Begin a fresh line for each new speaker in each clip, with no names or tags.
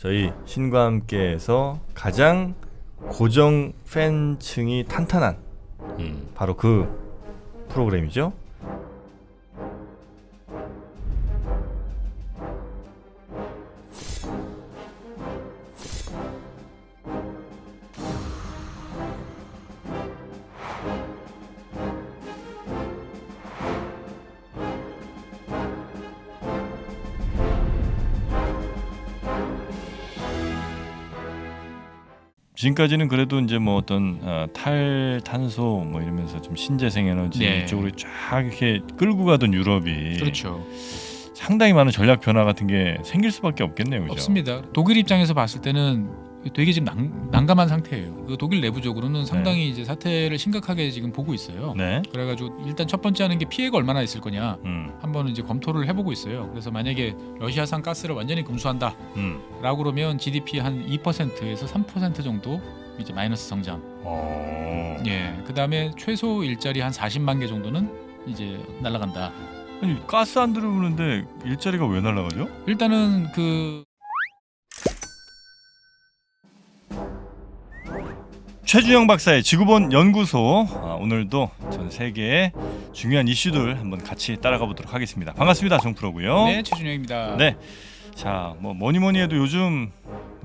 저희 신과 함께해서 가장 고정 팬층이 탄탄한 바로 그 프로그램이죠. 지금까지는 그래도 이제 뭐 어떤 탈탄소 뭐 이러면서 좀 신재생 에너지
네.
이쪽으로 쫙 이렇게 끌고 가던 유럽이
그렇죠.
상당히 많은 전략 변화 같은 게 생길 수밖에 없겠네요, 그죠?
없습니다. 독일 입장에서 봤을 때는 되게 지금 난감한 상태예요. 그 독일 내부적으로는 상당히 이제 사태를 심각하게 지금 보고 있어요.
네.
그래가지고 일단 첫 번째 하는 게 피해가 얼마나 있을 거냐 한번 이제 검토를 해보고 있어요. 그래서 만약에 러시아산 가스를 완전히 금수한다라고 그러면 GDP 한 2%에서 3% 정도 이제 마이너스 성장. 예. 그다음에 최소 일자리 한 40만 개 정도는 이제 날아간다.
아니 가스 안 들어오는데 일자리가 왜 날아가죠?
일단은 그
최준영 박사의 지구본 연구소, 오늘도 전 세계의 중요한 이슈들 한번 같이 따라가 보도록 하겠습니다. 반갑습니다, 정프로고요.
네, 최준영입니다.
네, 자, 뭐 뭐니 해도 요즘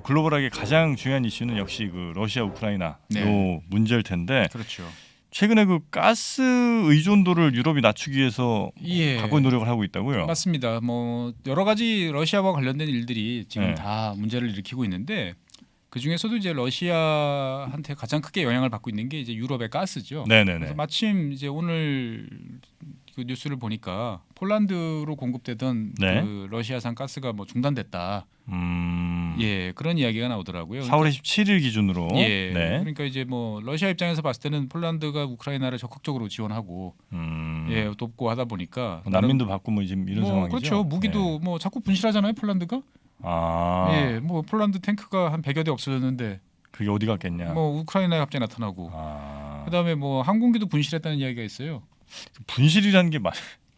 글로벌하게 가장 중요한 이슈는 역시 그 러시아 우크라이나
네.
요 문제일 텐데,
그렇죠.
최근에 그 가스 의존도를 유럽이 낮추기 위해서
예.
각고의 노력을 하고 있다고요?
맞습니다. 뭐 여러 가지 러시아와 관련된 일들이 지금
네.
다 문제를 일으키고 있는데 그 중에서도 이제 러시아한테 가장 크게 영향을 받고 있는 게 이제 유럽의 가스죠.
네네네.
그래서 마침 이제 오늘 그 뉴스를 보니까 폴란드로 공급되던
네.
그 러시아산 가스가 뭐 중단됐다. 예, 그런 이야기가 나오더라고요.
4월 27일 기준으로.
예,
네.
그러니까 이제 뭐 러시아 입장에서 봤을 때는 폴란드가 우크라이나를 적극적으로 지원하고 예, 돕고 하다 보니까
난민도 받고 뭐 지금 이런
뭐
상황이죠.
그렇죠. 무기도
네.
뭐 자꾸 분실하잖아요, 폴란드가. 예, 뭐 폴란드 탱크가 한 100여 대 없어졌는데
그게 어디 갔겠냐?
뭐 우크라이나에 갑자기 나타나고
아.
그다음에 뭐 항공기도 분실했다는 이야기가 있어요.
분실이라는 게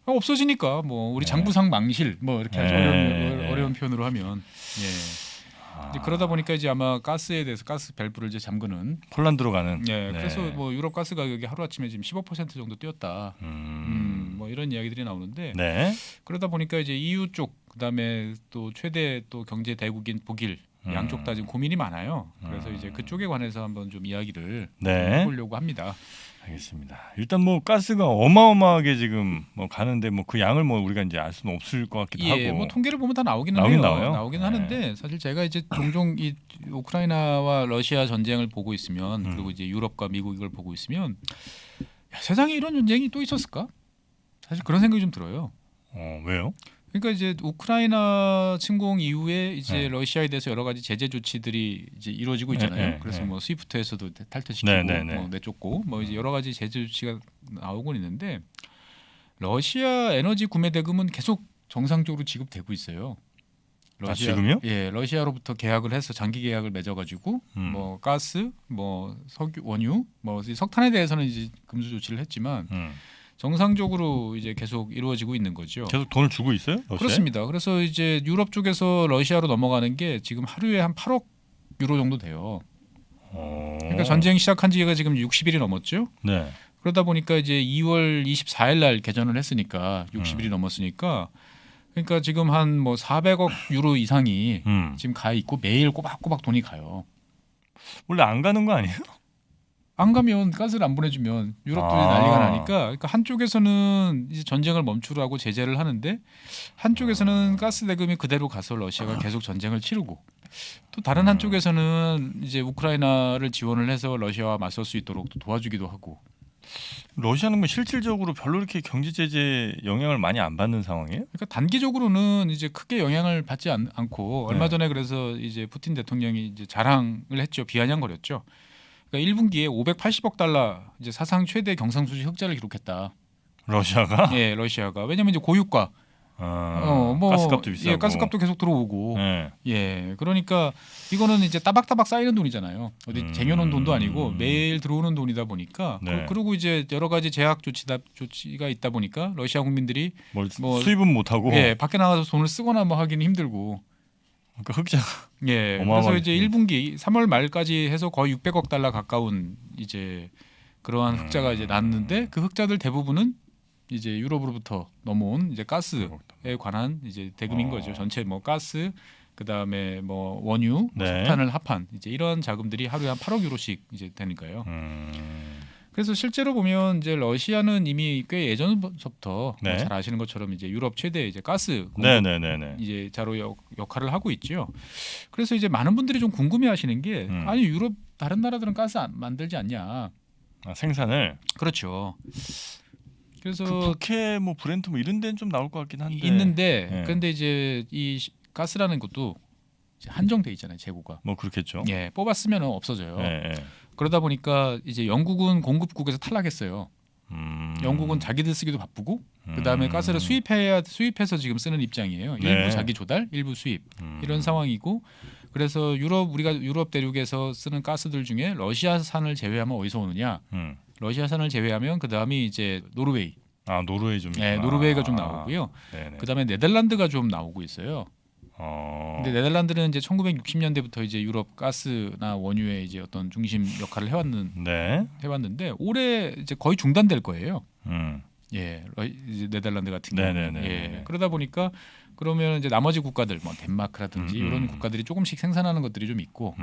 없어지니까 뭐 우리
네.
장부상 망실 뭐 이렇게 아주
네.
어려운 표현으로 하면 예. 이제 그러다 보니까 이제 아마 가스에 대해서 가스 밸브를 이제 잠그는
폴란드로 가는.
예.
네.
그래서 뭐 유럽 가스 가격이 하루 아침에 지금 15% 정도 뛰었다. 뭐 이런 이야기들이 나오는데
네.
그러다 보니까 이제 EU 쪽 그다음에 또 최대 또 경제 대국인 독일 양쪽 다 지금 고민이 많아요. 그래서 이제 그쪽에 관해서 한번 좀 이야기를
네.
해보려고 합니다.
알겠습니다. 일단 뭐 가스가 어마어마하게 지금 뭐 가는데 뭐 그 양을 뭐 우리가 이제 알 수는 없을 것 같기도
예,
하고.
뭐 통계를 보면 다 나오기는
나오긴
해요.
나와요?
나오긴
네.
하는데 사실 제가 이제 종종 이 우크라이나와 러시아 전쟁을 보고 있으면 그리고 이제 유럽과 미국 이걸 보고 있으면 야, 세상에 이런 전쟁이 또 있었을까? 사실 그런 생각이 좀 들어요.
왜요?
그러니까 이제 우크라이나 침공 이후에 이제
네.
러시아에 대해서 여러 가지 제재 조치들이 이제 이루어지고 있잖아요.
네, 네,
그래서
네.
뭐 스위프트에서도 탈퇴시키고
네, 네, 네.
뭐 내쫓고 뭐 이제 여러 가지 제재 조치가 나오고 있는데 러시아 에너지 구매 대금은 계속 정상적으로 지급되고 있어요.
지금요?
예, 러시아로부터 계약을 해서 장기 계약을 맺어가지고 뭐 가스, 뭐 석유, 원유, 뭐 석탄에 대해서는 이제 금수 조치를 했지만 정상적으로 이제 계속 이루어지고 있는 거죠.
계속 돈을 주고 있어요? 러시아에?
그렇습니다. 그래서 이제 유럽 쪽에서 러시아로 넘어가는 게 지금 하루에 한 8억 유로 정도 돼요. 그러니까 전쟁 시작한 지가 지금 60일이 넘었죠.
네.
그러다 보니까 이제 2월 24일 날 개전을 했으니까 60일이 넘었으니까 그러니까 지금 한 뭐 400억 유로 이상이 지금 가 있고 매일 꼬박꼬박 돈이 가요.
원래 안 가는 거 아니에요?
안 가면 가스를 안 보내주면 유럽들이 난리가 나니까 그러니까 한쪽에서는 이제 전쟁을 멈추라고 제재를 하는데 한쪽에서는 가스 대금이 그대로 가서 러시아가 계속 전쟁을 치르고 또 다른 한쪽에서는 이제 우크라이나를 지원을 해서 러시아와 맞설 수 있도록 또 도와주기도 하고.
러시아는 뭐 실질적으로 별로 이렇게 경제 제재 영향을 많이 안 받는 상황이에요?
그러니까 단기적으로는 이제 크게 영향을 받지 않고 얼마 전에 그래서 이제 푸틴 대통령이 이제 자랑을 했죠. 비아냥거렸죠. 그러니까 1분기에 580억 달러 이제 사상 최대 경상수지 흑자를 기록했다.
러시아가?
예, 러시아가. 왜냐면 이제 고유가 뭐
가스값도 비싸고.
예, 가스값도 계속 들어오고.
네.
예. 그러니까 이거는 이제 따박따박 쌓이는 돈이잖아요. 어디 쟁여놓은 돈도 아니고 매일 들어오는 돈이다 보니까
네.
그리고 이제 여러 가지 제약 조치가 있다 보니까 러시아 국민들이
뭐 수입은 못 하고.
예, 밖에 나가서 돈을 쓰거나 뭐 하기는 힘들고.
그러니까 흑자가
예. 그래서
어마어마하게
이제 1분기 3월 말까지 해서 거의 600억 달러 가까운 이제 그러한 흑자가 이제 났는데 그 흑자들 대부분은 이제 유럽으로부터 넘어온 이제 가스에 관한 이제 대금인 거죠. 전체 뭐 가스 그다음에 뭐 원유,
네.
석탄을 합한 이제 이런 자금들이 하루에 한 8억 유로씩 이제 되니까요. 그래서 실제로 보면 이제 러시아는 이미 꽤 예전부터
네.
잘 아시는 것처럼 이제 유럽 최대 이제 가스 공급
네네네네.
이제 자로 역할을 하고 있죠. 그래서 이제 많은 분들이 좀 궁금해하시는 게 아니 유럽 다른 나라들은 가스 안 만들지 않냐?
아, 생산을.
그렇죠. 그래서
그 북해 뭐 브렌트 뭐 이런 데는 좀 나올 것 같긴 한데.
있는데
네.
근데 이제 이 가스라는 것도 이제 한정돼 있잖아요, 재고가.
뭐 그렇겠죠.
예, 뽑았으면 없어져요.
네.
그러다 보니까 이제 영국은 공급국에서 탈락했어요. 영국은 자기들 쓰기도 바쁘고 그다음에 가스를 수입해서 지금 쓰는 입장이에요.
네.
일부 자기 조달, 일부 수입 이런 상황이고 그래서 우리가 유럽 대륙에서 쓰는 가스들 중에 러시아산을 제외하면 어디서 오느냐? 러시아산을 제외하면 그다음이 이제 노르웨이.
아 노르웨이 좀.
네, 노르웨이가 좀 나오고요.
네네.
그다음에 네덜란드가 좀 나오고 있어요. 근데 네덜란드는 이제 1960년대부터 이제 유럽 가스나 원유의 이제 어떤 중심 역할을 해왔는데 올해 이제 거의 중단될 거예요. 예, 이제 네덜란드 같은 경우는. 예, 그러다 보니까 그러면 이제 나머지 국가들 뭐 덴마크라든지 이런 국가들이 조금씩 생산하는 것들이 좀 있고,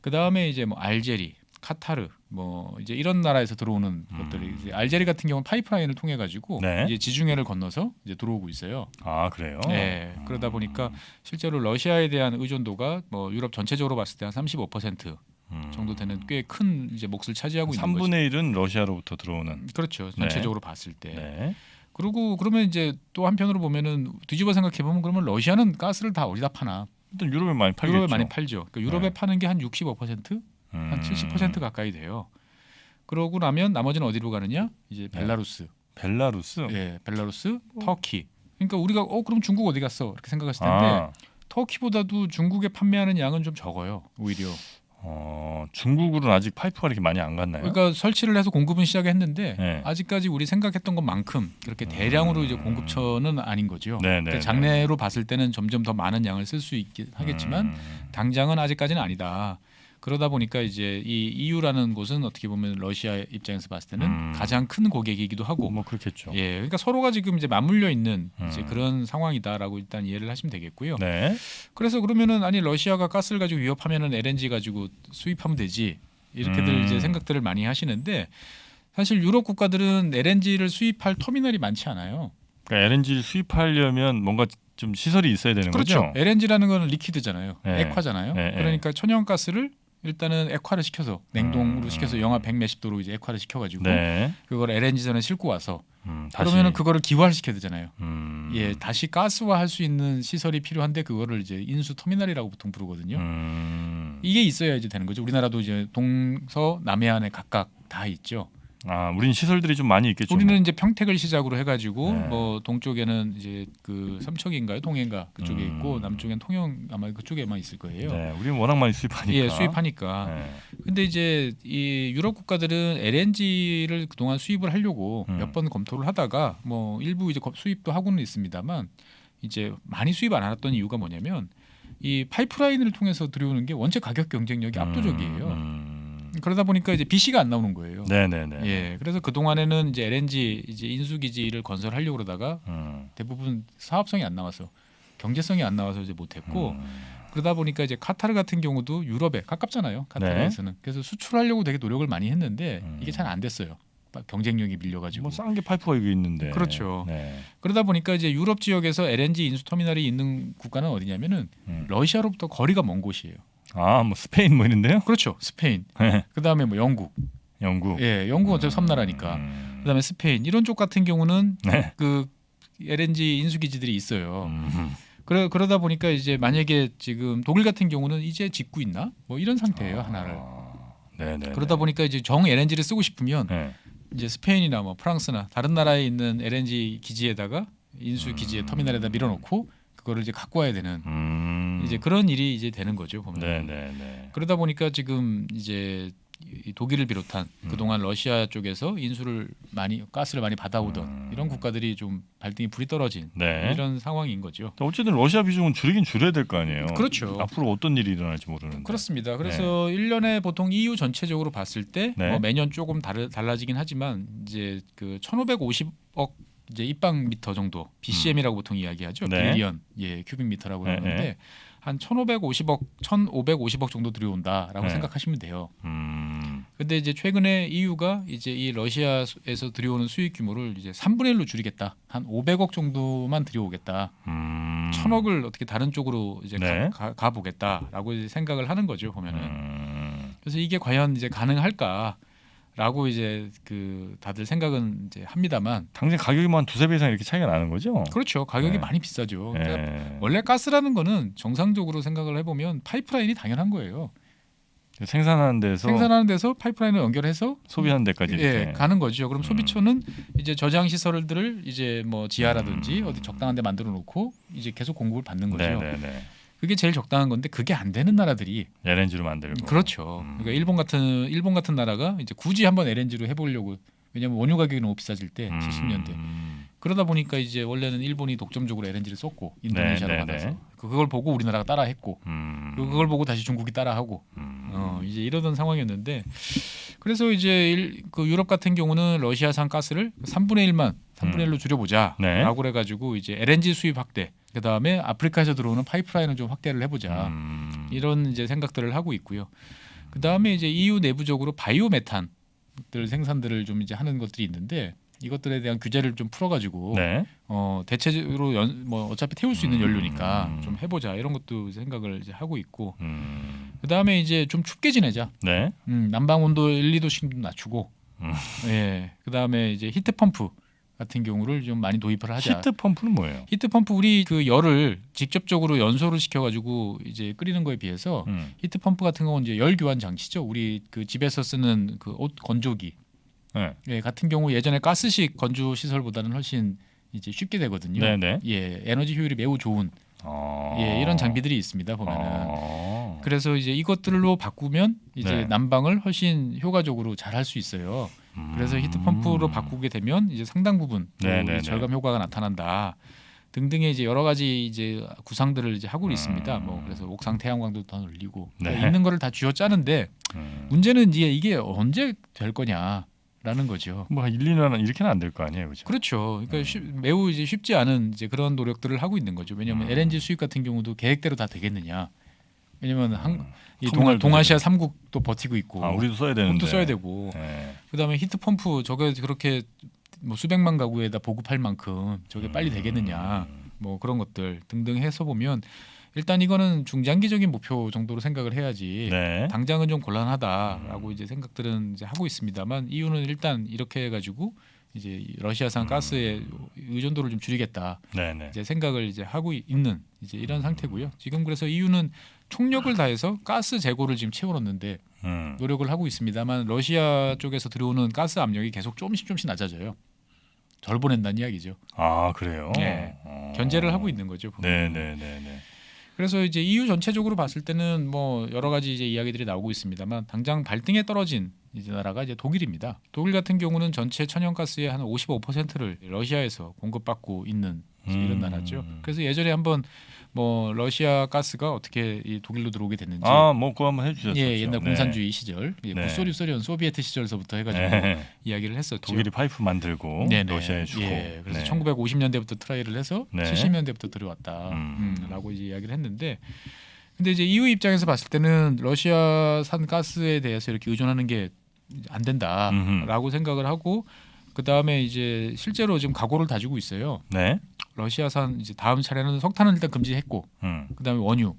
그 다음에 이제 뭐 알제리, 카타르 뭐 이제 이런 나라에서 들어오는 것들이 이제 알제리 같은 경우는 파이프라인을 통해 가지고
네.
이제 지중해를 건너서 이제 들어오고 있어요.
아 그래요?
네. 그러다 보니까 실제로 러시아에 대한 의존도가 뭐 유럽 전체적으로 봤을 때 한 35% 정도 되는 꽤 큰 이제 몫을 차지하고 있는 거죠.
3분의 1은 러시아로부터 들어오는.
그렇죠. 전체적으로 봤을 때.
네.
그리고 그러면 이제 또 한편으로 보면은 뒤집어 생각해 보면 그러면 러시아는 가스를 다 어디다 파나?
일단 유럽에 많이 팔겠죠.
유럽에 많이 팔죠. 그러니까 유럽에
네.
파는 게 한 65%, 한 70% 가까이 돼요. 그러고 나면 나머지는 어디로 가느냐? 이제 벨라루스.
벨라루스?
예, 벨라루스, 터키. 그러니까 우리가 그럼 중국 어디 갔어? 이렇게 생각했을 텐데 터키보다도 중국에 판매하는 양은 좀 적어요. 오히려.
중국으로는 아직 파이프가 이렇게 많이 안 갔나요?
그러니까 설치를 해서 공급은 시작했는데
네.
아직까지 우리 생각했던 것만큼 그렇게 대량으로 이제 공급처는 아닌 거죠.
네,
그러니까 장래로 봤을 때는 점점 더 많은 양을 쓸 수 있긴 하겠지만 당장은 아직까지는 아니다. 그러다 보니까 이제 이 EU라는 곳은 어떻게 보면 러시아 입장에서 봤을 때는 가장 큰 고객이기도 하고,
뭐 그렇겠죠.
예, 그러니까 서로가 지금 이제 맞물려 있는 이제 그런 상황이다라고 일단 이해를 하시면 되겠고요.
네.
그래서 그러면은 아니 러시아가 가스를 가지고 위협하면은 LNG 가지고 수입하면 되지 이렇게들 이제 생각들을 많이 하시는데 사실 유럽 국가들은 LNG를 수입할 터미널이 많지 않아요.
그러니까 LNG를 수입하려면 뭔가 좀 시설이 있어야 되는
그렇죠.
거죠.
LNG라는 건 리퀴드잖아요.
네.
액화잖아요.
네.
그러니까 천연가스를 일단은 액화를 시켜서 냉동으로 시켜서 영하 100 몇십 도로 이제 액화를 시켜가지고
네.
그걸 LNG선에 싣고 와서
다시.
그러면은 그거를 기화시켜야 되잖아요.
예,
다시 가스화할 수 있는 시설이 필요한데 그거를 이제 인수 터미널이라고 보통 부르거든요. 이게 있어야 이제 되는 거죠. 우리나라도 이제 동서 남해안에 각각 다 있죠.
우린 시설들이 좀 많이 있겠죠.
우리는 이제 평택을 시작으로 해가지고
네.
뭐 동쪽에는 이제 그 삼척인가요, 동해인가 그쪽에 있고 남쪽엔 통영 아마 그쪽에만 있을 거예요.
네, 우리는 워낙 많이 수입하니까.
예, 수입하니까.
네.
근데 이제 이 유럽 국가들은 LNG를 그동안 수입을 하려고 몇 번 검토를 하다가 뭐 일부 이제 수입도 하고는 있습니다만 이제 많이 수입 안 해놨던 이유가 뭐냐면 이 파이프라인을 통해서 들여오는 게 원체 가격 경쟁력이 압도적이에요. 그러다 보니까 이제 BC가 안 나오는 거예요.
네네네.
예, 그래서 그 동안에는 이제 LNG 이제 인수 기지를 건설하려고 그러다가 대부분 사업성이 안 나와서 경제성이 안 나와서 이제 못했고 그러다 보니까 이제 카타르 같은 경우도 유럽에 가깝잖아요. 카타르에서는. 그래서 수출하려고 되게 노력을 많이 했는데 이게 잘 안 됐어요. 경쟁력이 밀려가지고.
뭐 싼 게 파이프가 여기 있는데.
그렇죠.
네.
그러다 보니까 이제 유럽 지역에서 LNG 인수 터미널이 있는 국가는 어디냐면은 러시아로부터 거리가 먼 곳이에요.
뭐 스페인 뭐 이런데요?
그렇죠. 스페인. 그다음에 뭐 영국.
영국.
영국 어차피 섬나라니까. 그다음에 스페인 이런 쪽 같은 경우는
네.
그 LNG 인수 기지들이 있어요. 그러다 보니까 이제 만약에 지금 독일 같은 경우는 이제 짓고 있나? 뭐 이런 상태예요, 하나를.
네네.
그러다 보니까 이제 정 LNG를 쓰고 싶으면
네.
이제 스페인이나 뭐 프랑스나 다른 나라에 있는 LNG 기지에다가 인수 기지에 터미널에다 밀어놓고 그거를 이제 갖고 와야 되는 이제 그런 일이 이제 되는 거죠, 보면.
네네네.
그러다 보니까 지금 이제 이 독일을 비롯한 그동안 러시아 쪽에서 가스를 많이 받아오던 이런 국가들이 좀 발등에 불이 떨어진
네.
이런 상황인 거죠.
어쨌든 러시아 비중은 줄이긴 줄여야 될 거 아니에요.
그렇죠.
앞으로 어떤 일이 일어날지 모르는데.
그렇습니다. 그래서 1년에 보통 EU 전체적으로 봤을 때
네.
뭐 매년 조금 달라지긴 하지만 이제 그 1,550억 이제 입방미터 정도 BCM이라고 보통 이야기하죠.
네.
빌리언 큐빅미터라고
네,
하는데
네.
한 1,550억 정도 들여온다라고
네.
생각하시면 돼요. 근데 이제 최근에 EU가 이제 이 러시아에서 들여오는 수입 규모를 이제 3분의 1로 줄이겠다. 한 500억 정도만 들여오겠다. 1,000억을 어떻게 다른 쪽으로 이제
네.
가 보겠다라고 이제 생각을 하는 거죠, 보면은. 그래서 이게 과연 이제 가능할까라고 이제 그 다들 생각은 이제 합니다만
당장 가격이 뭐 한 두세 배 이상 이렇게 차이가 나는 거죠?
그렇죠. 가격이
네.
많이 비싸죠. 그러니까
네.
원래 가스라는 거는 정상적으로 생각을 해보면 파이프라인이 당연한 거예요.
생산하는 데서
생산하는 데서 파이프라인을 연결해서
소비하는 데까지 이렇게.
예, 가는 거죠. 그럼 소비처는 이제 저장 시설들을 이제 뭐 지하라든지 어디 적당한 데 만들어 놓고 이제 계속 공급을 받는 거죠.
네네네.
그게 제일 적당한 건데 그게 안 되는 나라들이
LNG로 만들고.
그렇죠. 그러니까 일본 같은 나라가 이제 굳이 한번 LNG로 해보려고 왜냐하면 원유 가격이 너무 비싸질 때 70년대 그러다 보니까 이제 원래는 일본이 독점적으로 LNG를 썼고 인도네시아로
네,
받아서 그걸 보고 우리나라가 따라했고 그걸 보고 다시 중국이 따라하고 이제 이러던 상황이었는데 그래서 이제 그 유럽 같은 경우는 러시아산 가스를 3분의 1로 줄여보자라고
네.
그래가지고 이제 LNG 수입 확대 그 다음에 아프리카에서 들어오는 파이프라인을 좀 확대를 해보자 이런 이제 생각들을 하고 있고요. 그 다음에 이제 EU 내부적으로 바이오 메탄들 생산들을 좀 이제 하는 것들이 있는데 이것들에 대한 규제를 좀 풀어가지고
네.
대체적으로 뭐 어차피 태울 수 있는 연료니까 좀 해보자 이런 것도 생각을 이제 하고 있고 그 다음에 이제 좀 춥게 지내자.
네.
난방 온도 1, 2도씩 좀 낮추고 예. 그 다음에 이제 히트 펌프 같은 경우를 좀 많이 도입을 하자.
히트 펌프는 뭐예요?
히트 펌프 우리 그 열을 직접적으로 연소를 시켜가지고 이제 끓이는 거에 비해서 히트 펌프 같은 경우는 이제 열 교환 장치죠. 우리 그 집에서 쓰는 그 옷 건조기
네.
예, 같은 경우 예전에 가스식 건조 시설보다는 훨씬 이제 쉽게 되거든요.
네네.
예, 에너지 효율이 매우 좋은 예, 이런 장비들이 있습니다. 보면은 그래서 이제 이것들로 바꾸면 이제
네.
난방을 훨씬 효과적으로 잘 할 수 있어요. 그래서 히트펌프로 바꾸게 되면 이제 상당 부분
네네네.
절감 효과가 나타난다. 등등의 이제 여러 가지 이제 구상들을 이제 하고 있습니다. 뭐 그래서 옥상 태양광도 더 늘리고 그러니까
네.
있는 거를 다 쥐어 짜는데 문제는 이게 언제 될 거냐라는 거죠.
뭐 1, 2년 이렇게는 안 될 거 아니에요, 그렇죠?
그렇죠. 그러니까 매우 이제 쉽지 않은 이제 그런 노력들을 하고 있는 거죠. 왜냐하면 LNG 수입 같은 경우도 계획대로 다 되겠느냐. 왜냐하면 이 동아시아 3국도 버티고 있고,
우리도 써야 되는데.
우리도 써야 되고,
네.
그다음에 히트 펌프 저게 그렇게 뭐 수백만 가구에다 보급할 만큼 저게 빨리 되겠느냐, 뭐 그런 것들 등등 해서 보면 일단 이거는 중장기적인 목표 정도로 생각을 해야지.
네.
당장은 좀 곤란하다라고 이제 생각들은 이제 하고 있습니다만 EU는 일단 이렇게 해가지고 이제 러시아산 가스의 의존도를 좀 줄이겠다.
네네.
이제 생각을 이제 하고 있는 이제 이런 상태고요. 지금 그래서 EU는 총력을 다해서 가스 재고를 지금 채워놓는데 노력을 하고 있습니다만 러시아 쪽에서 들어오는 가스 압력이 계속 조금씩 낮아져요. 덜 보낸다는 이야기죠.
아 그래요?
네. 견제를 하고 있는 거죠. 보면.
네네네네.
그래서 이제 EU 전체적으로 봤을 때는 뭐 여러 가지 이제 이야기들이 나오고 있습니다만 당장 발등에 떨어진 이제 나라가 이제 독일입니다. 독일 같은 경우는 전체 천연가스의 한 55%를 러시아에서 공급받고 있는 이런 나라죠. 그래서 예전에 한번 뭐 러시아 가스가 어떻게 이 독일로 들어오게 됐는지
뭐 그거 한번 해주셨죠.
예, 옛날 공산주의 시절
네.
소련 소비에트 시절서부터 해가지고
네.
이야기를 했었죠.
독일이 파이프 만들고
네네.
러시아에 주고.
예, 그래서
네.
1950년대부터 트라이를 해서
네.
70년대부터 들어왔다라고 이제 이야기를 했는데, 근데 이제 EU 입장에서 봤을 때는 러시아산 가스에 대해서 이렇게 의존하는 게 안 된다라고 생각을 하고, 그 다음에 이제 실제로 지금 각오를 다지고 있어요.
네.
러시아산 이제 다음 차례는 석탄은 일단 금지했고, 그 다음에 원유,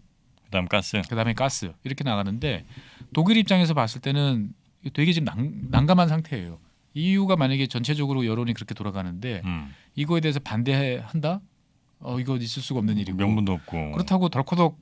그다음 가스.
그 다음에 가스 이렇게 나가는데 독일 입장에서 봤을 때는 되게 지금 난감한 상태예요. EU가 만약에 전체적으로 여론이 그렇게 돌아가는데 이거에 대해서 반대한다? 이거 있을 수가 없는 일이고
명분도 없고.
그렇다고 덜커덕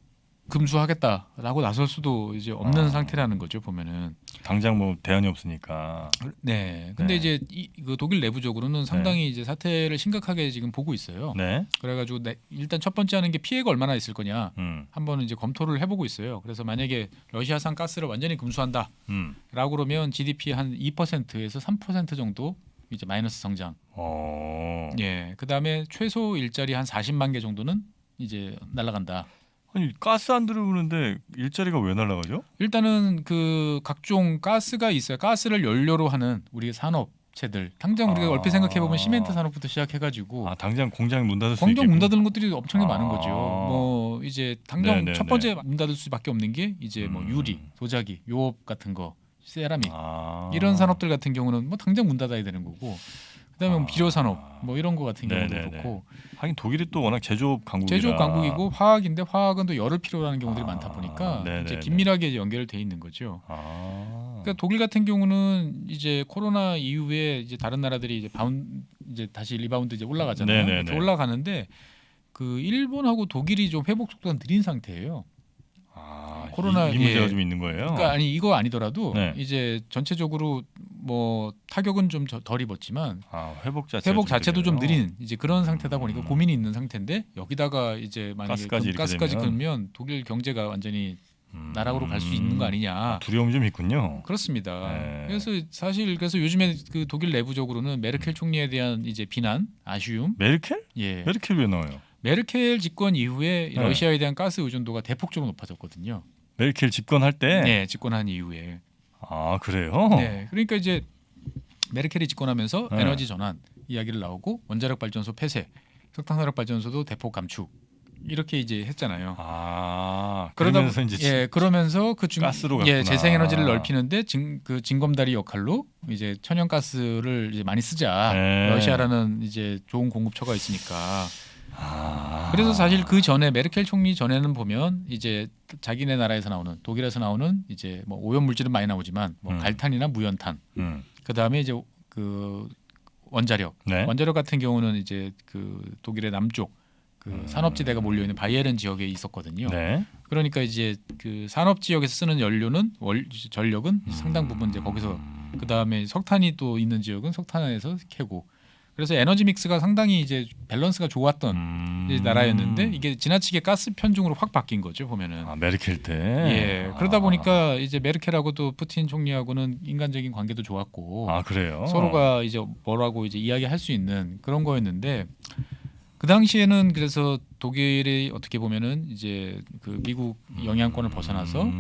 금수하겠다라고 나설 수도 이제 없는 상태라는 거죠 보면은.
당장 뭐 대안이 없으니까.
네. 근데
네.
이제 그 독일 내부적으로는 상당히 이제 사태를 심각하게 지금 보고 있어요.
네.
그래가지고 일단 첫 번째 하는 게 피해가 얼마나 있을 거냐 한번 이제 검토를 해보고 있어요. 그래서 만약에 러시아산 가스를 완전히 금수한다라고 그러면 GDP 한 2%에서 3% 정도 이제 마이너스 성장. 예. 그다음에 최소 일자리 한 40만 개 정도는 이제 날아간다.
아니 가스 안 들어오는데 일자리가 왜 날아가죠?
일단은 그 각종 가스가 있어요. 가스를 연료로 하는 우리 산업체들. 당장 우리가 얼핏 생각해 보면 시멘트 산업부터 시작해가지고
당장 공장이 문 닫을 수
공장
있겠군.
문 닫는 것들이 엄청나게 많은 거죠. 뭐 이제 당장
네네네.
첫 번째 문 닫을 수밖에 없는 게 이제 뭐 유리, 도자기, 요업 같은 거, 세라믹 이런 산업들 같은 경우는 뭐 당장 문 닫아야 되는 거고. 그다음에 뭐 비료 산업 뭐 이런 거 같은 경우도 그렇고.
하긴 독일이 또 워낙 제조업 강국이라.
제조업 강국이고 화학인데 화학은 또 열을 필요로 하는 경우들이 많다 보니까 이제 긴밀하게 연결돼 있는 거죠. 그러니까 독일 같은 경우는 이제 코로나 이후에 이제 다른 나라들이 이제 다시 리바운드 이제 올라가잖아요. 이렇게 올라가는데 그 일본하고 독일이 좀 회복 속도가 느린 상태예요. 코로나
이 문제가 좀 있는 거예요.
그러니까 아니 이거 아니더라도 이제 전체적으로 뭐 타격은 좀 덜 입었지만 회복 자체도 좀 느린 이제 그런 상태다 보니까 고민이 있는 상태인데 여기다가 이제 만약에 가스까지 끊으면 독일 경제가 완전히 나락으로 갈 수 있는 거 아니냐.
두려움이 좀 있군요.
그렇습니다. 그래서 사실 요즘에 그 독일 내부적으로는 메르켈 총리에 대한 이제 비난, 아쉬움.
메르켈?
예.
메르켈 왜 나와요?
메르켈 집권 이후에 러시아에 대한 가스 의존도가 대폭적으로 높아졌거든요.
메르켈 집권할 때?
네, 집권한 이후에.
그래요?
네, 그러니까 이제 메르켈이 집권하면서 에너지 전환 이야기를 나오고 원자력 발전소 폐쇄, 석탄화력 발전소도 대폭 감축 이렇게 이제 했잖아요.
그러면서 이제
그러면서
가스로 갔구나.
재생에너지를 넓히는데 그 징검다리 역할로 이제 천연가스를 이제 많이 쓰자. 러시아라는 이제 좋은 공급처가 있으니까. 그래서 사실 그 전에 메르켈 총리 전에는 보면 이제 자기네 나라에서 나오는 독일에서 나오는 이제 뭐 오염 물질은 많이 나오지만 뭐 갈탄이나 무연탄, 그 다음에 이제 그 원자력 같은 경우는 이제 그 독일의 남쪽 그 산업지대가 몰려 있는 바이에른 지역에 있었거든요. 그러니까 이제 그 산업 지역에서 쓰는 연료는 전력은 상당 부분 이제 거기서 그 다음에 석탄이 또 있는 지역은 석탄에서 캐고. 그래서 에너지 믹스가 상당히 이제 밸런스가 좋았던 나라였는데 이게 지나치게 가스 편중으로 확 바뀐 거죠 보면은.
메르켈 때.
예. 그러다 보니까 이제 메르켈하고 또 푸틴 총리하고는 인간적인 관계도 좋았고.
그래요.
서로가 이제 뭐라고 이제 이야기할 수 있는 그런 거였는데 그 당시에는 그래서 독일이 어떻게 보면은 이제 그 미국 영향권을 벗어나서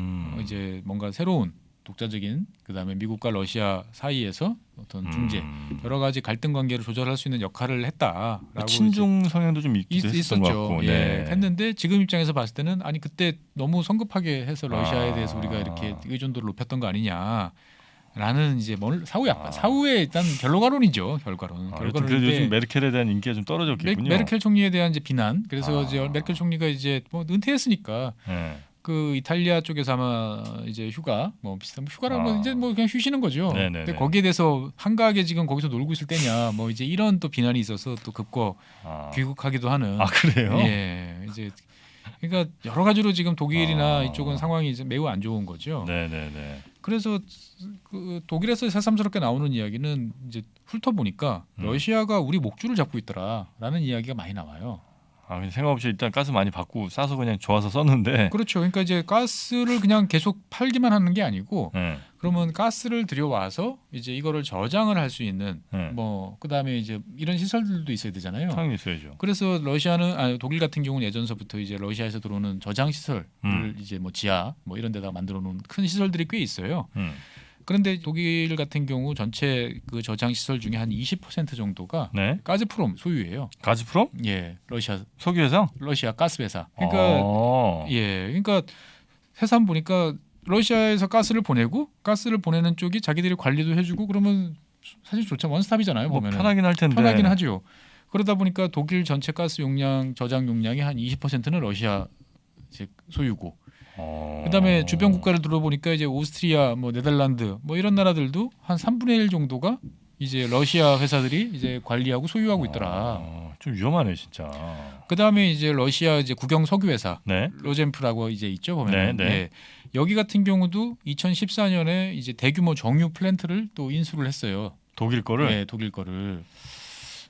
이제 뭔가 새로운 독자적인 그다음에 미국과 러시아 사이에서 어떤 중재 여러 가지 갈등 관계를 조절할 수 있는 역할을 했다라고
친중 성향도 좀 있었던 것 같고
했는데 지금 입장에서 봤을 때는 아니 그때 너무 성급하게 해서 러시아에 대해서 우리가 이렇게 의존도를 높였던 거 아니냐라는 이제 사후에 일단 결과론이죠. 결과론.
그래도 요즘 메르켈에 대한 인기가 좀 떨어졌겠군요.
메르켈 총리에 대한 이제 비난. 그래서 이제 메르켈 총리가 이제 뭐 은퇴했으니까. 그 이탈리아 쪽에서 아마 이제 휴가 뭐 비슷한 휴가라고 이제 뭐 그냥 쉬시는 거죠. 근데 거기에 대해서 한가하게 지금 거기서 놀고 있을 때냐 뭐 이제 이런 또 비난이 있어서 또 급거 귀국하기도 하는.
그래요?
예, 이제 그러니까 여러 가지로 지금 독일이나 이쪽은 상황이 이제 매우 안 좋은 거죠. 그래서 그 독일에서 새삼스럽게 나오는 이야기는 이제 훑어보니까 러시아가 우리 목줄을 잡고 있더라라는 이야기가 많이 나와요.
생각 없이 일단 가스 많이 받고 싸서 그냥 좋아서 썼는데.
그렇죠. 그러니까 이제 가스를 그냥 계속 팔기만 하는 게 아니고 그러면 가스를 들여와서 이제 이거를 저장을 할 수 있는 뭐 그다음에 이제 이런 시설들도 있어야 되잖아요.
당연히 있어야죠.
그래서 독일 같은 경우는 예전서부터 이제 러시아에서 들어오는 저장 시설을 이제 뭐 지하 뭐 이런 데다가 만들어 놓은 큰 시설들이 꽤 있어요. 그런데 독일 같은 경우 전체 그 저장 시설 중에 한 20% 정도가 가즈프롬 소유예요.
가즈프롬?
예, 러시아
석유회사?
러시아 가스 회사. 그러니까 그러니까 새삼 보니까 러시아에서 가스를 보내는 쪽이 자기들이 관리도 해주고 그러면 사실 좋죠. 원스톱이잖아요. 보면
편하긴 할 텐데.
편하긴 하죠. 그러다 보니까 독일 전체 가스 용량 저장 용량의 한 20%는 러시아 소유고. 그다음에 주변 국가를 들어보니까 이제 오스트리아, 뭐 네덜란드, 뭐 이런 나라들도 한 3분의 1 정도가 이제 러시아 회사들이 이제 관리하고 소유하고 있더라.
좀 위험하네 진짜.
그다음에 이제 러시아 이제 국영 석유 회사
네.
로젠프라고 이제 있죠 보면.
네, 네.
예. 여기 같은 경우도 2014년에 이제 대규모 정유 플랜트를 또 인수를 했어요.
독일 거를.
네, 독일 거를.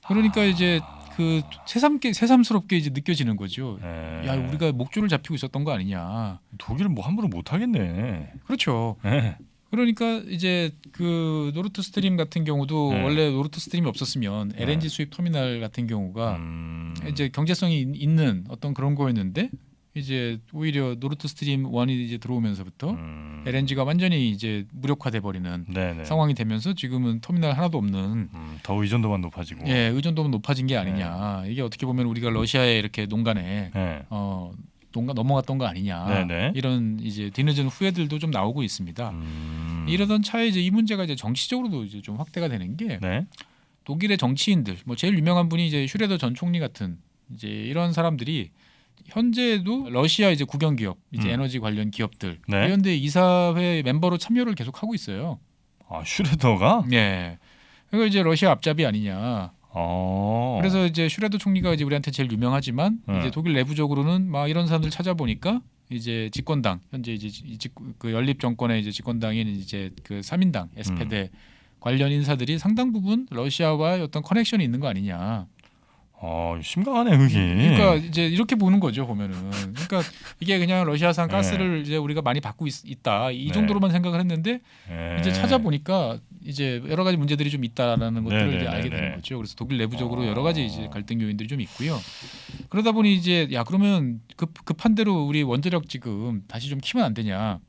그러니까 이제 그 새삼스럽게 이제 느껴지는 거죠.
네.
야, 우리가 목줄을 잡히고 있었던 거 아니냐.
독일은 뭐 함부로 못 하겠네.
그렇죠.
네.
그러니까 이제 그 노르트 스트림 같은 경우도
네.
원래 노르트 스트림이 없었으면 LNG 수입 터미널 같은 경우가 이제 경제성이 있는 어떤 그런 거였는데 이제 오히려 노르트 스트림 1이 이제 들어오면서부터 LNG가 완전히 이제 무력화돼 버리는
네네.
상황이 되면서 지금은 터미널 하나도 없는
더 의존도만 높아지고.
예, 의존도가 높아진 게 아니냐. 이게 어떻게 보면 우리가 러시아에 이렇게 농간에
네.
넘어갔던 거 아니냐.
네네.
이런 이제 뒤늦은 후회들도 좀 나오고 있습니다. 이러던 차에 이제 이 문제가 이제 정치적으로도 이제 좀 확대가 되는 게
네.
독일의 정치인들, 뭐 제일 유명한 분이 이제 슈레더 전 총리 같은 이제 이런 사람들이 현재도 러시아 이제 국영 기업, 이제 에너지 관련 기업들
네.
이런데 이사회 멤버로 참여를 계속 하고 있어요.
아, 슈레더가?
네. 그리고 이제 러시아 앞잡이 아니냐. 그래서 이제 슈레더 총리가 이제 우리한테 제일 유명하지만 이제 독일 내부적으로는 막 이런 사람들 찾아보니까 이제 집권당 현재 이제 그 연립 정권의 이제 집권당인 이제 그 3인당 SPD 관련 인사들이 상당 부분 러시아와 어떤 커넥션이 있는 거 아니냐.
심각하네 그게.
그러니까 이제 이렇게 보는 거죠 보면은. 그러니까 이게 그냥 러시아산 가스를 이제 우리가 많이 받고 있다 이 정도로만 생각을 했는데 이제 찾아보니까 이제 여러 가지 문제들이 좀 있다라는 것들을 이제 알게 되는 거죠. 그래서 독일 내부적으로 여러 가지 이제 갈등 요인들이 좀 있고요. 그러다 보니 이제 야 그러면 급한 대로 우리 원자력 지금 다시 좀 키면 안 되냐.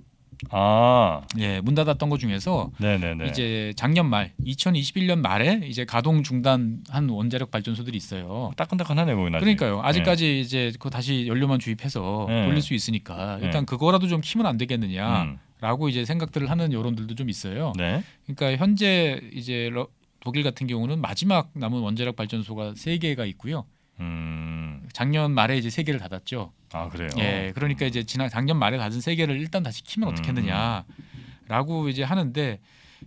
예, 문 닫았던 것 중에서
네네네.
이제 작년 말 2021년 말에 이제 가동 중단한 원자력 발전소들이 있어요.
따끈따끈하네 보이나.
그러니까요. 아직까지 이제 그거 다시 연료만 주입해서 돌릴 수 있으니까 일단 그거라도 좀 키면 안 되겠느냐라고 이제 생각들을 하는 여론들도 좀 있어요.
네.
그러니까 현재 이제 독일 같은 경우는 마지막 남은 원자력 발전소가 3개가 있고요. 작년 말에 이제 3개를 닫았죠.
아 그래요.
예, 그러니까 이제 작년 말에 닫은 3개를 일단 다시 키면 어떻게 했느냐라고 이제 하는데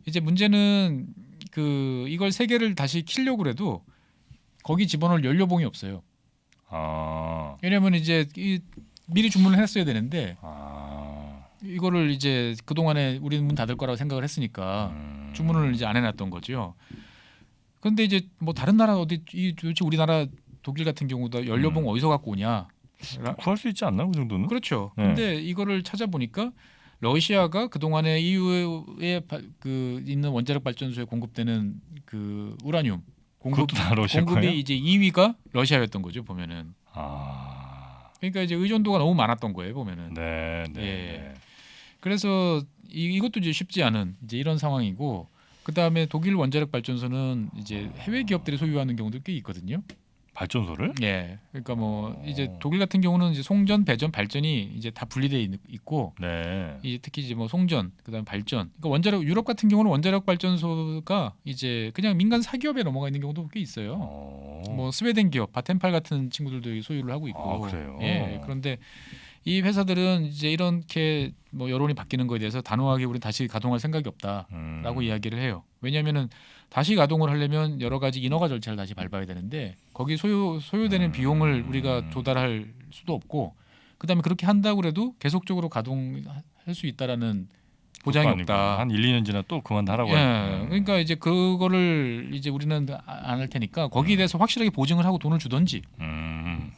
이제 문제는 그 이걸 3개를 다시 키려고 해도 거기 집어넣을 연료봉이 없어요. 왜냐하면 이제 미리 주문을 했어야 되는데 이거를 이제 그 동안에 우리는 문 닫을 거라고 생각을 했으니까 주문을 이제 안 해놨던 거죠. 그런데 이제 뭐 다른 나라 도대체 우리나라 독일 같은 경우도 연료봉 어디서 갖고 오냐?
구할 수 있지 않나 그 정도는?
그렇죠. 근데 이거를 찾아보니까 러시아가 그 동안에 EU에 그 있는 원자력 발전소에 공급되는 그 우라늄 공급이 이제 2위가 러시아였던 거죠 보면은. 그러니까 이제 의존도가 너무 많았던 거예요 보면은.
네.
예. 그래서 이것도 이제 쉽지 않은 이제 이런 상황이고 그 다음에 독일 원자력 발전소는 이제 해외 기업들이 소유하는 경우도 꽤 있거든요.
발전소를?
예. 그러니까 뭐 이제 독일 같은 경우는 이제 송전, 배전, 발전이 이제 다 분리돼 있고, 이제 특히 이제 뭐 송전, 그다음 발전. 그러니까 원자력 유럽 같은 경우는 원자력 발전소가 이제 그냥 민간 사기업에 넘어가 있는 경우도 꽤 있어요. 뭐 스웨덴 기업, 바텐팔 같은 친구들도 소유를 하고 있고.
그래요.
예. 그런데 이 회사들은 이제 이렇게 뭐 여론이 바뀌는 거에 대해서 단호하게 우리 다시 가동할 생각이 없다라고 이야기를 해요. 왜냐하면은 다시 가동을 하려면 여러 가지 인허가 절차를 다시 밟아야 되는데 거기 소요되는 비용을 우리가 조달할 수도 없고 그다음에 그렇게 한다고 해도 계속적으로 가동할 수 있다라는 보장이 없다.
한 1, 2년 지나 또 그만하라고.
예. 그러니까 이제 그거를 이제 우리는 안 할 테니까 거기에 대해서 확실하게 보증을 하고 돈을 주던지.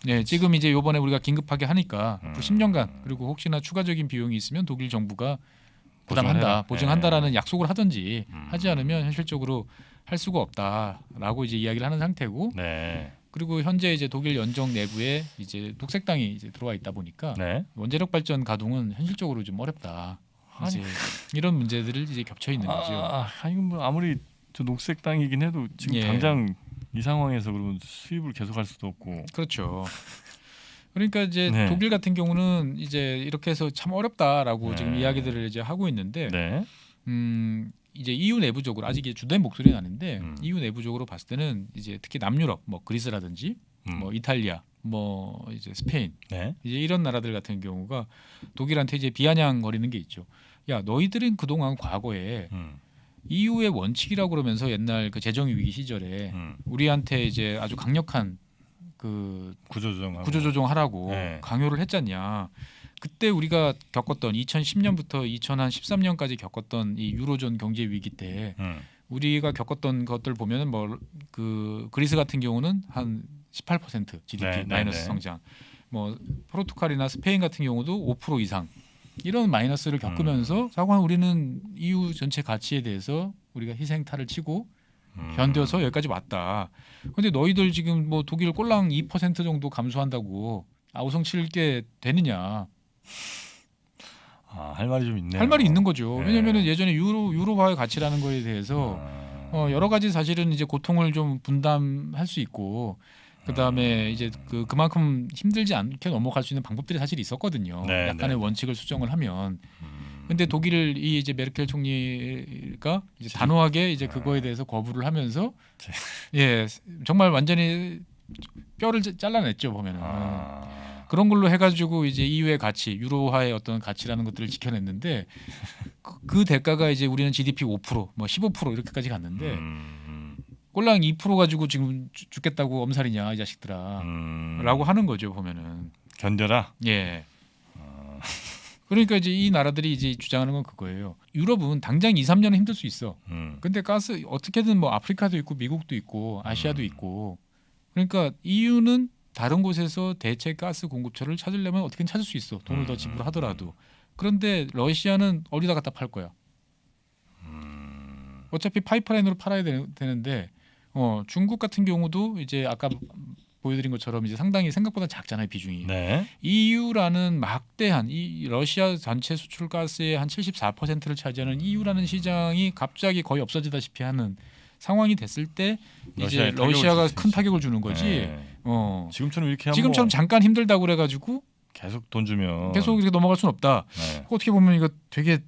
네, 지금 이제 요번에 우리가 긴급하게 하니까 10년간 그리고 혹시나 추가적인 비용이 있으면 독일 정부가 보증한다라는 약속을 하든지 하지 않으면 현실적으로 할 수가 없다라고 이제 이야기를 하는 상태고. 그리고 현재 이제 독일 연정 내부에 이제 독색당이 이제 들어와 있다 보니까 원자력 발전 가동은 현실적으로 좀 어렵다. 이제 이런 문제들을 이제 겹쳐 있는 거죠.
아니 뭐 아무리 저 녹색당이긴 해도 지금 당장 이 상황에서 그러면 수입을 계속할 수도 없고.
그렇죠. 그러니까 이제 독일 같은 경우는 이제 이렇게 해서 참 어렵다라고 지금 이야기들을 이제 하고 있는데, 이제 EU 내부적으로 아직 주된 목소리는 아닌데 EU 내부적으로 봤을 때는 이제 특히 남유럽, 뭐 그리스라든지, 뭐 이탈리아, 뭐 이제 스페인, 이제 이런 나라들 같은 경우가 독일한테 이제 비아냥거리는 게 있죠. 야, 너희들은 그동안 과거에 EU의 원칙이라고 그러면서 옛날 그 재정 위기 시절에 우리한테 이제 아주 강력한 그
구조조정하라고 네.
강요를 했잖냐. 그때 우리가 겪었던 2010년부터 2013년까지 겪었던 이 유로존 경제 위기 때 우리가 겪었던 것들 보면은 뭐 그 그리스 같은 경우는 한 18% GDP 마이너스 성장. 뭐 포르투갈이나 스페인 같은 경우도 5% 이상 이런 마이너스를 겪으면서 사관 우리는 EU 전체 가치에 대해서 우리가 희생탈을 치고 견뎌서 여기까지 왔다. 근데 너희들 지금 뭐 독일 꼴랑 2% 정도 감소한다고 아우성 칠 게 되느냐?
할 말이 좀 있네요.
할 말이 있는 거죠. 왜냐하면 예전에 유로화의 가치라는 거에 대해서 여러 가지 사실은 이제 고통을 좀 분담할 수 있고 그다음에 이제 그만큼 힘들지 않게 넘어갈 수 있는 방법들이 사실 있었거든요. 약간의 원칙을 수정을 하면. 근데 독일이 이제 메르켈 총리가 이제 단호하게 이제 그거에 대해서 거부를 하면서 정말 완전히 뼈를 잘라냈죠 보면은. 그런 걸로 해가지고 이제 EU의 가치, 유로화의 어떤 가치라는 것들을 지켜냈는데 그 대가가 이제 우리는 GDP 5%, 뭐 15% 이렇게까지 갔는데 꼴랑 2% 가지고 지금 죽겠다고 엄살이냐 이 자식들아,라고 하는 거죠 보면은.
견뎌라.
예. 그러니까 이제 이 나라들이 이제 주장하는 건 그거예요. 유럽은 당장 2, 3년은 힘들 수 있어. 근데 가스 어떻게든 뭐 아프리카도 있고 미국도 있고 아시아도 있고. 그러니까 EU는 다른 곳에서 대체 가스 공급처를 찾으려면 어떻게든 찾을 수 있어. 돈을 더 지불하더라도. 그런데 러시아는 어디다 갖다 팔 거야. 어차피 파이프라인으로 팔아야 되는데 중국 같은 경우도 이제 아까 보여드린 것처럼 이제 상당히 생각보다 작잖아요 비중이. EU라는 막대한 이 러시아 전체 수출 가스의 한 74%를 차지하는 EU라는 시장이 갑자기 거의 없어지다시피 하는 상황이 됐을 때 이제 러시아가 큰 타격을 주는 거지.
지금처럼 이렇게
지금처럼 잠깐 힘들다고 그래가지고
계속 돈 주면
계속 이렇게 넘어갈 수는 없다. 어떻게 보면 이거 되게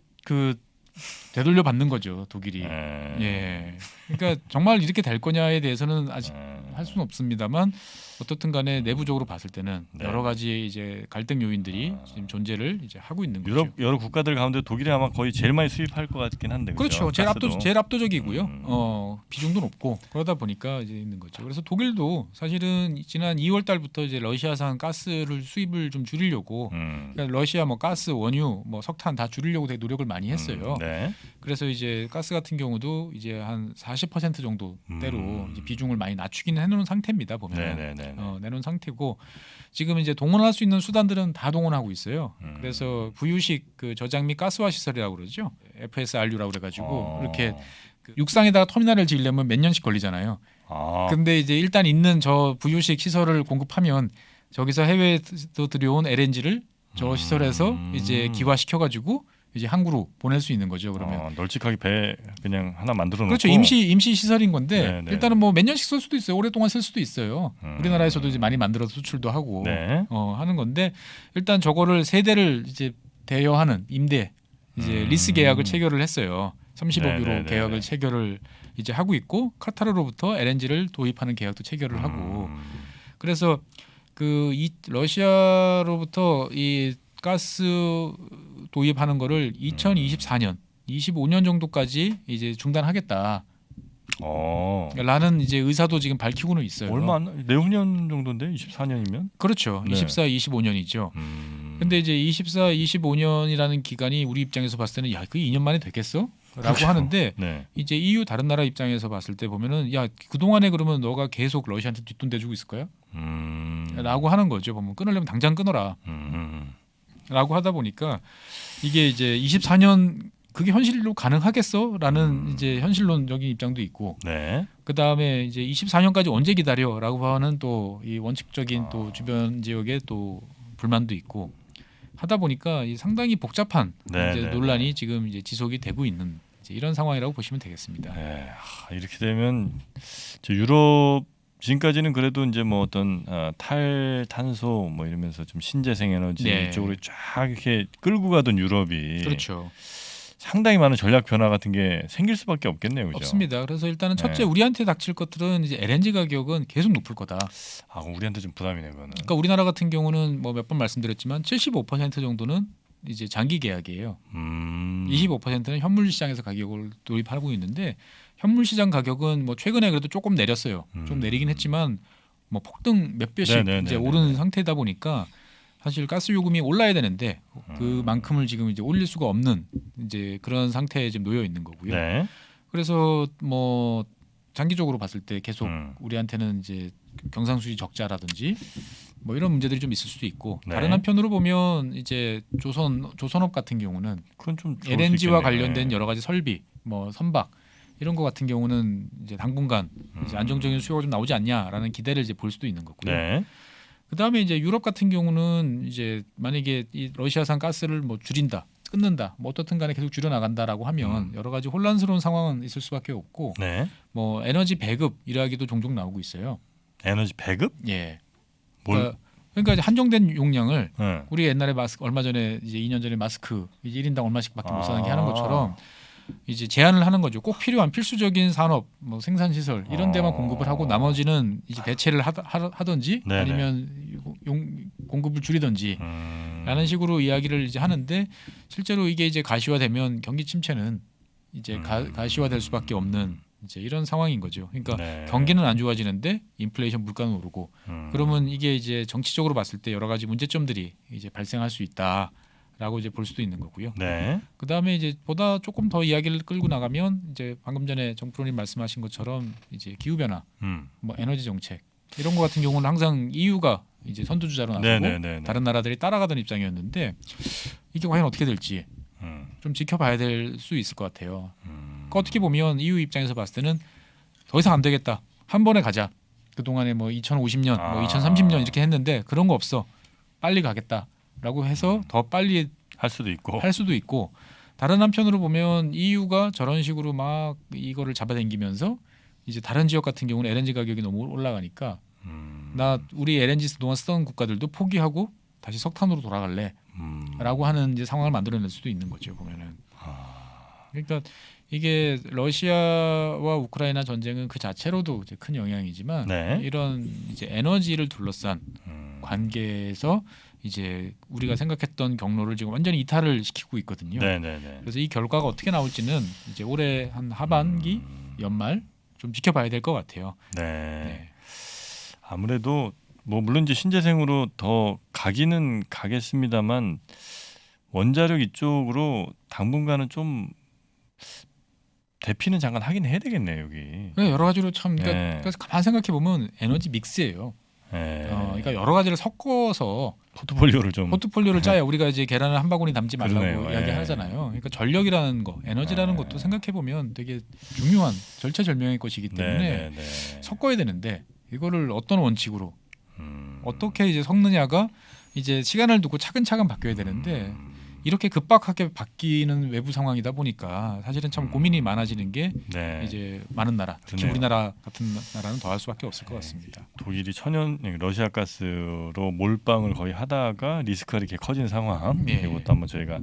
되돌려 받는 거죠 독일이. 그러니까 정말 이렇게 될 거냐에 대해서는 아직 할 수는 없습니다만 어떻든 간에 내부적으로 봤을 때는 여러 가지 이제 갈등 요인들이 지금 존재를 이제 하고 있는 거죠.
유럽 여러 국가들 가운데 독일이 아마 거의 제일 많이 수입할 것 같긴 한데.
그렇죠. 제일 압도적이고요. 비중도 높고 그러다 보니까 이제 있는 거죠. 그래서 독일도 사실은 지난 2월 달부터 이제 러시아산 가스를 수입을 좀 줄이려고 그러니까 러시아 뭐 가스, 원유, 뭐 석탄 다 줄이려고 되게 노력을 많이 했어요. 그래서 이제 가스 같은 경우도 이제 한 40% 정도대로 이제 비중을 많이 낮추기는 해놓은 상태입니다. 보면 내놓은 상태고 지금 이제 동원할 수 있는 수단들은 다 동원하고 있어요. 그래서 부유식 그 저장 및 가스화 시설이라고 그러죠. FSRU라고 그래가지고 이렇게 육상에다가 터미널을 지으려면 몇 년씩 걸리잖아요. 근데 이제 일단 있는 저 부유식 시설을 공급하면 저기서 해외에서 들여온 LNG를 저 시설에서 이제 기화시켜가지고 이제 항구로 보낼 수 있는 거죠. 그러면
널찍하게 배 그냥 하나 만들어 놓고.
그렇죠. 임시 시설인 건데 일단은 뭐 몇 년씩 쓸 수도 있어요. 오랫동안 쓸 수도 있어요. 우리나라에서도 이제 많이 만들어서 수출도 하고 하는 건데 일단 저거를 세대를 이제 대여하는 임대 이제 리스 계약을 체결을 했어요. 30억 유로 계약을 체결을 이제 하고 있고 카타르로부터 LNG를 도입하는 계약도 체결을 하고 그래서 이 러시아로부터 이 가스 도입하는 거를 2024년, 25년 정도까지 이제 중단하겠다. 라는 이제 의사도 지금 밝히고는 있어요.
얼마 내후년 정도인데 24년이면?
그렇죠. 24, 25년이죠. 근데 이제 24, 25년이라는 기간이 우리 입장에서 봤을 때는 그 2년 만에 되겠어? 라고 하는데 이제 EU 다른 나라 입장에서 봤을 때 보면은 그동안에 그러면 너가 계속 러시아한테 뒷돈 대주고 있을 거야? 라고 하는 거죠. 보면 끊으려면 당장 끊어라. 라고 하다 보니까 이게 이제 24년 그게 현실로 가능하겠어?라는 이제 현실론적인 입장도 있고, 그 다음에 이제 24년까지 언제 기다려?라고 하는 또 이 원칙적인 또 주변 지역의 또 불만도 있고 하다 보니까 상당히 복잡한 이제 논란이 지금 이제 지속이 되고 있는 이제 이런 상황이라고 보시면 되겠습니다.
이렇게 되면 유럽 지금까지는 그래도 이제 뭐 어떤 탈탄소 뭐 이러면서 좀 신재생 에너지 이쪽으로 쫙 이렇게 끌고 가던 유럽이
그렇죠.
상당히 많은 전략 변화 같은 게 생길 수밖에 없겠네요, 그죠?
없습니다. 그래서 일단은 첫째 우리한테 닥칠 것들은 이제 LNG 가격은 계속 높을 거다.
우리한테 좀 부담이네 그거는.
그러니까 우리나라 같은 경우는 뭐 몇 번 말씀드렸지만 75% 정도는 이제 장기 계약이에요. 25%는 현물 시장에서 가격을 도입하고 있는데 현물 시장 가격은 뭐 최근에 그래도 조금 내렸어요. 좀 내리긴 했지만 뭐 폭등 몇 배씩 이제 오르는 상태다 보니까 사실 가스 요금이 올라야 되는데 그만큼을 지금 이제 올릴 수가 없는 이제 그런 상태에 지금 놓여 있는 거고요.
네.
그래서 뭐 장기적으로 봤을 때 계속 우리한테는 이제 경상수지 적자라든지 뭐 이런 문제들이 좀 있을 수도 있고
네.
다른 한편으로 보면 이제 조선업 같은 경우는
그건 좀
LNG와 관련된 여러 가지 설비, 뭐 선박 이런 거 같은 경우는 이제 당분간 이제 안정적인 수요가 좀 나오지 않냐라는 기대를 이제 볼 수도 있는 거고요.
네.
그다음에 이제 유럽 같은 경우는 이제 만약에 이 러시아산 가스를 뭐 줄인다, 끊는다, 뭐 어떻든 간에 계속 줄여 나간다라고 하면 여러 가지 혼란스러운 상황은 있을 수밖에 없고,
네.
뭐 에너지 배급 이야기도 종종 나오고 있어요.
에너지 배급?
예. 그러니까 이제 한정된 용량을
네.
우리 옛날에 얼마 전에 이제 2년 전에 마스크 이제 1인당 얼마씩밖에 못 사는 게 하는 것처럼 이제 제한을 하는 거죠. 꼭 필요한 필수적인 산업, 뭐 생산 시설 이런 데만 공급을 하고 나머지는 이제 대체를 하든지
네네.
아니면 공급을 줄이든지 라는 식으로 이야기를 이제 하는데 실제로 이게 이제 가시화되면 경기 침체는 이제 가시화될 수밖에 없는 이제 이런 상황인 거죠. 그러니까
네.
경기는 안 좋아지는데 인플레이션 물가는 오르고 그러면 이게 이제 정치적으로 봤을 때 여러 가지 문제점들이 이제 발생할 수 있다라고 이제 볼 수도 있는 거고요.
네.
그다음에 이제 보다 조금 더 이야기를 끌고 나가면 이제 방금 전에 정프로님 말씀하신 것처럼 이제 기후 변화, 뭐 에너지 정책 이런 거 같은 경우는 항상 EU가 이제 선두주자로 나서고
네네네네.
다른 나라들이 따라가던 입장이었는데 이게 과연 어떻게 될지 좀 지켜봐야 될 수 있을 것 같아요. 그러니까 어떻게 보면 EU 입장에서 봤을 때는 더 이상 안 되겠다. 한 번에 가자. 그동안에 뭐 2050년, 뭐 2030년 이렇게 했는데 그런 거 없어. 빨리 가겠다라고 해서 더 빨리
할 수도 있고
다른 한편으로 보면 EU가 저런 식으로 막 이거를 잡아당기면서 이제 다른 지역 같은 경우는 LNG 가격이 너무 올라가니까 나 우리 LNG 그동안 쓰던 국가들도 포기하고 다시 석탄으로 돌아갈래라고 하는 이제 상황을 만들어낼 수도 있는 거죠. 보면은. 그러니까 이게 러시아와 우크라이나 전쟁은 그 자체로도 이제 큰 영향이지만
네.
이런 이제 에너지를 둘러싼 관계에서 이제 우리가 생각했던 경로를 지금 완전히 이탈을 시키고 있거든요.
네네네.
그래서 이 결과가 어떻게 나올지는 이제 올해 한 하반기, 연말 좀 지켜봐야 될 것 같아요.
네.
네.
아무래도 뭐 물론 이제 신재생으로 더 가기는 가겠습니다만 원자력 이쪽으로 당분간은 좀 대피는 잠깐 하긴 해야 되겠네요 여기.
네, 여러 가지로 참 그러니까 가만 생각해 보면 에너지 믹스예요. 그러니까 여러 가지를 섞어서 포트폴리오를 짜야 우리가 이제 계란을 한 바구니 담지 말라고
그러네요.
이야기하잖아요. 그러니까 전력이라는 거, 에너지라는 것도 생각해 보면 되게 중요한 절체절명의 것이기 때문에 섞어야 되는데 이거를 어떤 원칙으로 어떻게 이제 섞느냐가 이제 시간을 두고 차근차근 바뀌어야 되는데 이렇게 급박하게 바뀌는 외부 상황이다 보니까 사실은 참 고민이 많아지는 게 이제 많은 나라, 특히
그러네요.
우리나라 같은 나라는 더 할 수밖에 없을 것 같습니다.
독일이 러시아 가스로 몰빵을 거의 하다가 리스크가 이렇게 커진 상황. 이것도 한번 저희가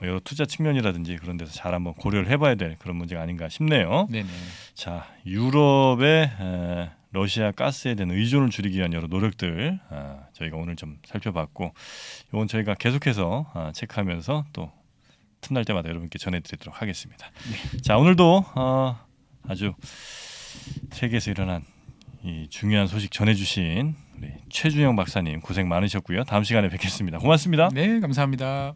여러 투자 측면이라든지 그런 데서 잘 한번 고려를 해봐야 될 그런 문제가 아닌가 싶네요.
네네.
자, 유럽의 러시아 가스에 대한 의존을 줄이기 위한 여러 노력들 저희가 오늘 좀 살펴봤고 이건 저희가 계속해서 체크하면서 또 틈날 때마다 여러분께 전해드리도록 하겠습니다. 자, 오늘도 아주 세계에서 일어난 이 중요한 소식 전해주신 우리 최준영 박사님 고생 많으셨고요. 다음 시간에 뵙겠습니다. 고맙습니다.
네, 감사합니다.